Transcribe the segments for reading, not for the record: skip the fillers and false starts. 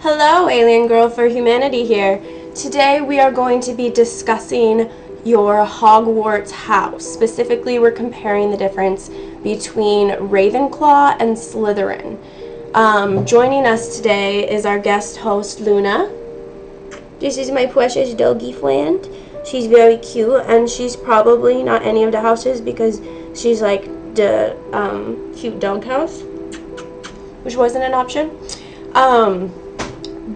Hello, Alien Girl for Humanity here. Today we are going to be discussing your Hogwarts house. Specifically, we're comparing the difference between Ravenclaw and Slytherin. Joining us today is our guest host, Luna. This is my precious doggy friend. She's very cute, and she's probably not any of the houses because she's like the cute dog house, which wasn't an option.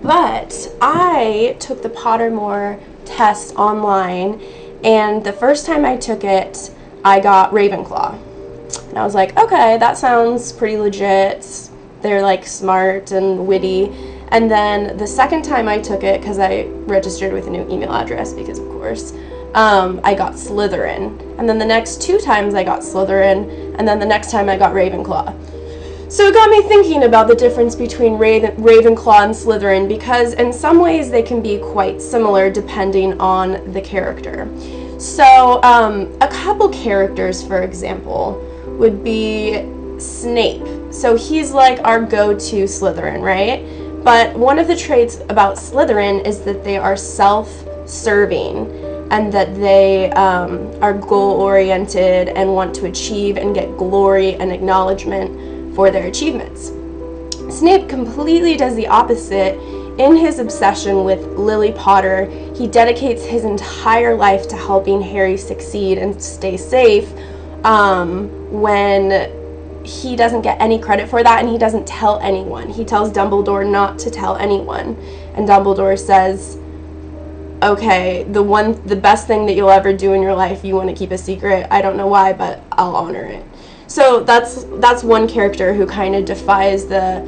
But I took the Pottermore test online, and the first time I took it, I got Ravenclaw. And I was like, okay, that sounds pretty legit. They're like smart and witty. And then the second time I took it, because I registered with a new email address, because of course, I got Slytherin. And then the next two times I got Slytherin, and then the next time I got Ravenclaw. So it got me thinking about the difference between Ravenclaw and Slytherin, because in some ways they can be quite similar depending on the character. So a couple characters, for example, would be Snape. So he's like our go-to Slytherin, right? But one of the traits about Slytherin is that they are self-serving and that they are goal-oriented and want to achieve and get glory and acknowledgement for their achievements. Snape completely does the opposite. In his obsession with Lily Potter, he dedicates his entire life to helping Harry succeed and stay safe, when he doesn't get any credit for that, and he doesn't tell anyone. He tells Dumbledore not to tell anyone, and Dumbledore says, okay, the best thing that you'll ever do in your life, you want to keep a secret. I don't know why, but I'll honor it. So that's one character who kind of defies the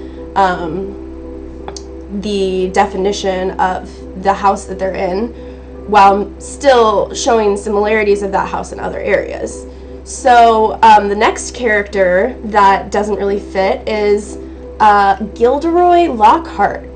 definition of the house that they're in, while still showing similarities of that house in other areas. So the next character that doesn't really fit is Gilderoy Lockhart.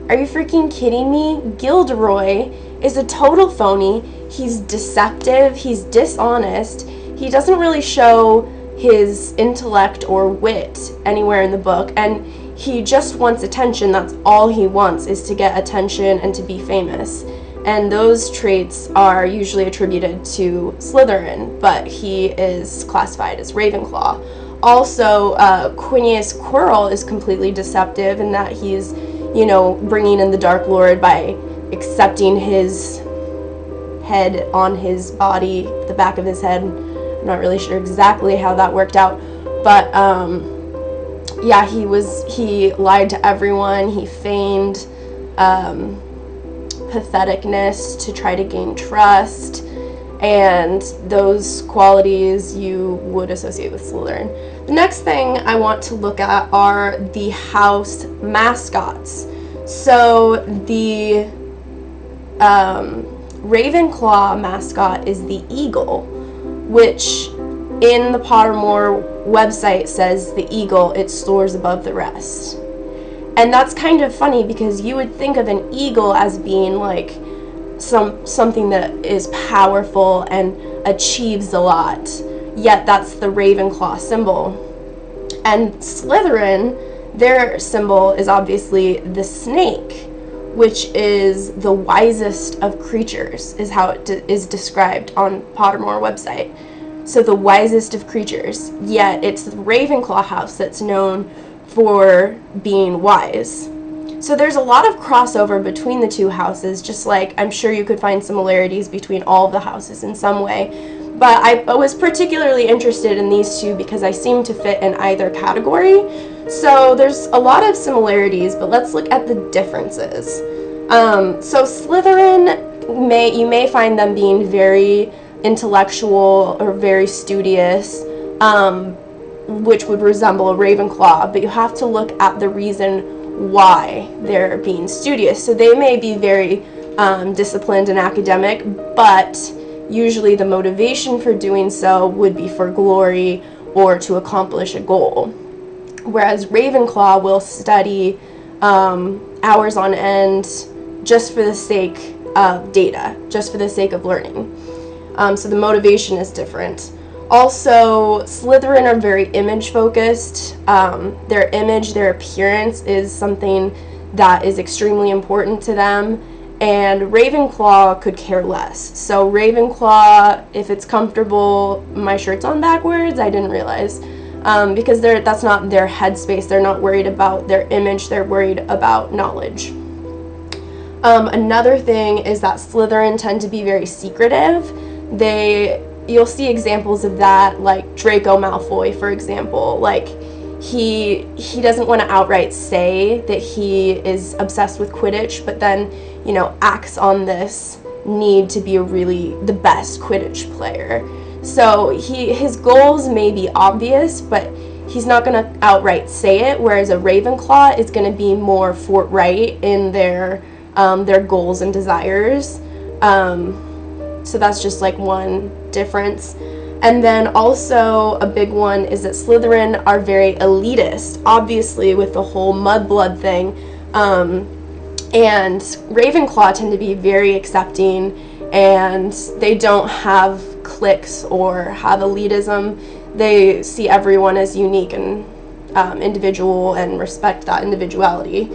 Are you freaking kidding me? Gilderoy is a total phony. He's deceptive. He's dishonest. He doesn't really show his intellect or wit anywhere in the book, and he just wants attention. That's all he wants, is to get attention and to be famous. And those traits are usually attributed to Slytherin, but he is classified as Ravenclaw. Also, Quinius Quirrell is completely deceptive in that he's, bringing in the Dark Lord by accepting his head on his body, the back of his head. I'm not really sure exactly how that worked out, but yeah, he lied to everyone. He feigned patheticness to try to gain trust, and those qualities you would associate with Slytherin. The next thing I want to look at are the house mascots. So the Ravenclaw mascot is the eagle, which in the Pottermore website says the eagle, it soars above the rest. And that's kind of funny because you would think of an eagle as being like something that is powerful and achieves a lot, yet that's the Ravenclaw symbol. And Slytherin, their symbol is obviously the snake, which is the wisest of creatures, is how it is described on Pottermore website. So the wisest of creatures, yet it's the Ravenclaw house that's known for being wise. So there's a lot of crossover between the two houses, just like I'm sure you could find similarities between all of the houses in some way. But I was particularly interested in these two because I seem to fit in either category. So there's a lot of similarities, but let's look at the differences. So Slytherin, you may find them being very intellectual or very studious, which would resemble a Ravenclaw, but you have to look at the reason why they're being studious. So they may be very disciplined and academic, but usually the motivation for doing so would be for glory or to accomplish a goal. Whereas Ravenclaw will study hours on end just for the sake of data, just for the sake of learning. So the motivation is different. Also, Slytherin are very image focused. Their image, their appearance is something that is extremely important to them, and Ravenclaw could care less. So Ravenclaw, if it's comfortable, my shirt's on backwards, I didn't realize, because that's not their headspace. They're not worried about their image, they're worried about knowledge. Another thing is that Slytherin tend to be very secretive. You'll see examples of that, like Draco Malfoy, for example. Like, he doesn't want to outright say that he is obsessed with Quidditch, but then, you know, acts on this need to be the best Quidditch player. So his goals may be obvious, but he's not going to outright say it, whereas a Ravenclaw is going to be more forthright in their goals and desires. So that's just like one difference. And then also a big one is that Slytherin are very elitist, obviously with the whole mudblood thing. And Ravenclaw tend to be very accepting, and they don't have cliques or have elitism. They see everyone as unique and individual and respect that individuality.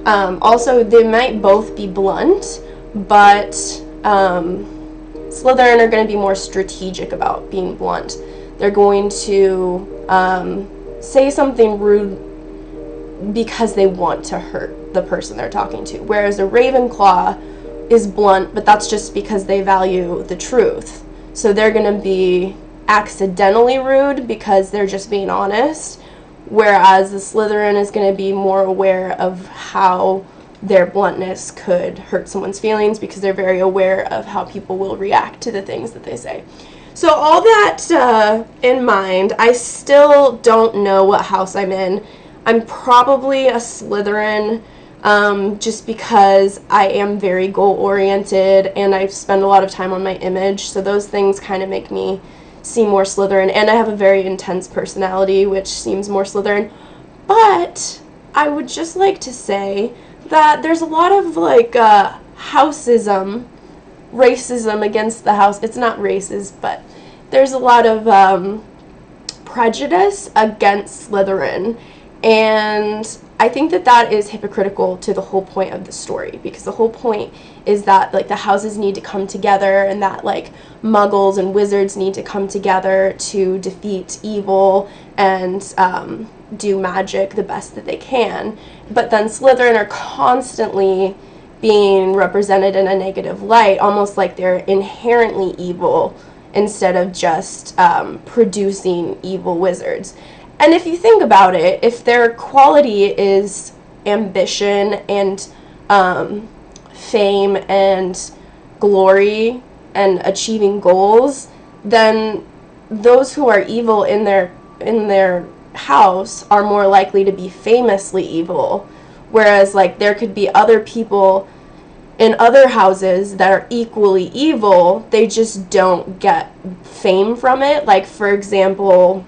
Also, they might both be blunt, but Slytherin are going to be more strategic about being blunt. They're going to say something rude because they want to hurt the person they're talking to, whereas a Ravenclaw is blunt, but that's just because they value the truth. So they're going to be accidentally rude because they're just being honest, whereas the Slytherin is going to be more aware of how their bluntness could hurt someone's feelings because they're very aware of how people will react to the things that they say. So all that in mind, I still don't know what house I'm in. I'm probably a Slytherin, just because I am very goal-oriented and I spend a lot of time on my image, so those things kind of make me seem more Slytherin, and I have a very intense personality, which seems more Slytherin. But I would just like to say that there's a lot of like houseism, racism against the house. It's not racist, but there's a lot of prejudice against Slytherin, and I think that that is hypocritical to the whole point of the story, because the whole point is that like the houses need to come together, and that like muggles and wizards need to come together to defeat evil and do magic the best that they can. But then Slytherin are constantly being represented in a negative light, almost like they're inherently evil instead of just producing evil wizards. And if you think about it, if their quality is ambition and fame and glory and achieving goals, then those who are evil in their house are more likely to be famously evil. Whereas like there could be other people in other houses that are equally evil, they just don't get fame from it. Like, for example,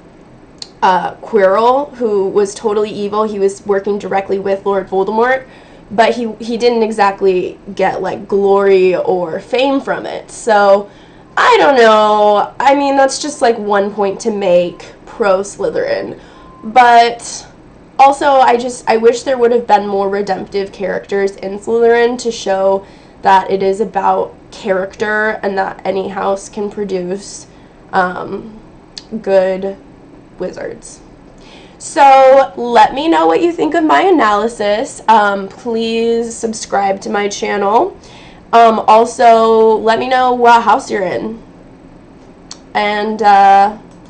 Quirrell, who was totally evil, he was working directly with Lord Voldemort, but he didn't exactly get like glory or fame from it. So I don't know. I mean, that's just like one point to make pro Slytherin. But also, I wish there would have been more redemptive characters in Slytherin to show that it is about character and that any house can produce good wizards. So let me know what you think of my analysis. Please subscribe to my channel. Also, let me know what house you're in. And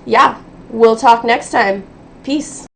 yeah, we'll talk next time. Peace.